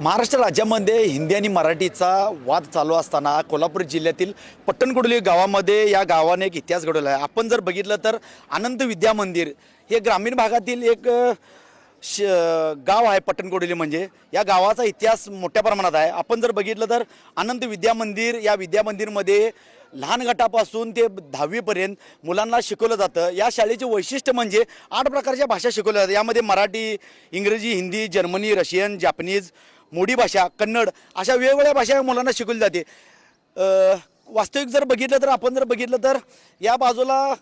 महाराष्ट्र राज्यामध्ये हिंदी आणि मराठीचा वाद चालू असताना कोल्हापूर जिल्ह्यातील पट्टणकोडोली गावामध्ये या गावाने एक इतिहास घडवला आहे। आपण जर बघितलं तर आनंद विद्या मंदिर हे ग्रामीण भागातील एक गाव आहे। पट्टणकोडोली म्हणजे या गावाचा इतिहास मोठ्या प्रमाणात आहे। आपण जर बघितलं तर आनंद विद्या मंदिर या विद्या मंदिरमध्ये लहान गटापासून ते 10वी पर्यंत मुलांना शिकवलं जातं। या शाळेचे वैशिष्ट्य म्हणजे 8 प्रकारच्या भाषा शिकवल्या जातात। यामध्ये मराठी, इंग्रजी, हिंदी, जर्मनी, रशियन, जापनीज, मोडी भाषा, कन्नड अशा वेगवेगळ्या भाषा मुलांना शिकवली जाते। वास्तविक जर बघितलं तर आपण जर बघितलं तर या बाजूला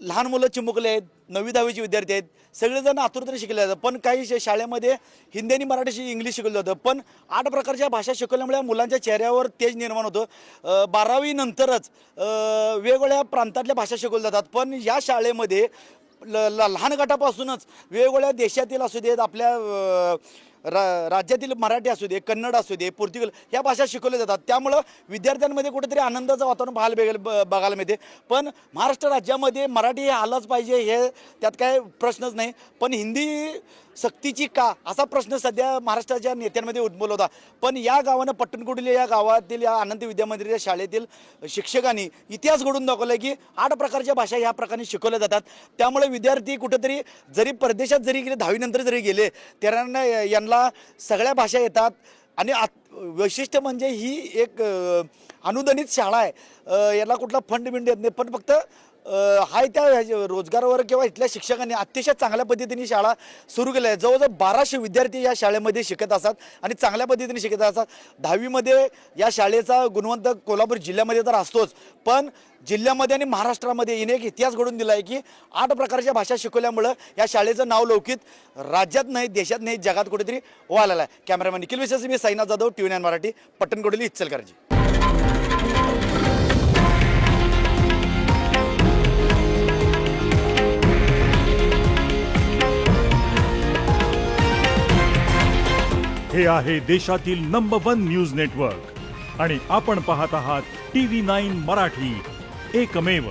लहान मुलं चिमुकले आहेत, 9वी 10वीचे विद्यार्थी आहेत, सगळेजण आतुरतेने शिकले जातात। पण काही शाळेमध्ये हिंदी आणि मराठी इंग्लिश शिकवलं जातं। पण 8 प्रकारच्या भाषा शिकवल्यामुळे मुलांच्या चेहऱ्यावर तेज निर्माण होतं। 12वी नंतरच वेगवेगळ्या प्रांतातल्या भाषा शिकवल्या जातात। पण या शाळेमध्ये लहान गटापासूनच वेगवेगळ्या देशातील असू देत, आपल्या राज्यातील मराठी असू दे, कन्नड असू दे, पोर्तुगीज ह्या भाषा शिकवल्या जातात। त्यामुळं विद्यार्थ्यांमध्ये कुठेतरी आनंदाचं वातावरण बघायला मिळते। पण महाराष्ट्र राज्यामध्ये मराठी हे आलंच पाहिजे हे त्यात काय प्रश्नच नाही। पण हिंदी सक्तीची का असा प्रश्न सध्या महाराष्ट्राच्या नेत्यांमध्ये उद्भवला होता। पण या गावानं पट्टणकोडोली या गावातील या आनंद विद्या मंदिर शाळेतील शिक्षकांनी इतिहास घडून दाखवला की 8 प्रकारच्या भाषा ह्या प्रकारे शिकवल्या जातात। त्यामुळे विद्यार्थी कुठेतरी जरी परदेशात जरी गेले, 10वी नंतर जरी गेले, त्यांना यांना सगळ्या भाषा येतात। आणि वैशिष्ट्य म्हणजे ही एक अनुदानित शाळा आहे। याला कुठला फंड बिंड येत नाही। पण फक्त हाय त्या रोजगारावर किंवा इथल्या शिक्षकांनी अतिशय चांगल्या पद्धतीने शाळा सुरू केल्या आहे। जवळजवळ 1200 विद्यार्थी या शाळेमध्ये शिकत असतात आणि चांगल्या पद्धतीने शिकत असतात। 10वीमध्ये या शाळेचा गुणवंत कोल्हापूर जिल्ह्यामध्ये तर असतोच, पण जिल्ह्यामध्ये आणि महाराष्ट्रामध्ये हिने एक इतिहास घडून दिला आहे की 8 प्रकारच्या भाषा शिकवल्यामुळं या शाळेचं नाव लौकिक राज्यात नाही, देशात नाही, जगात कुठेतरी व्हायला आहे। कॅमेरामॅन निखिल विशेष, मी साईनाथ जाधव, TV9 मराठी, पट्टणकोडोली, इचलकरंजी। हे आहे देशातील नंबर 1 न्यूज नेटवर्क आणि आपण पाहत आहात TV9 मराठी, एकमेव।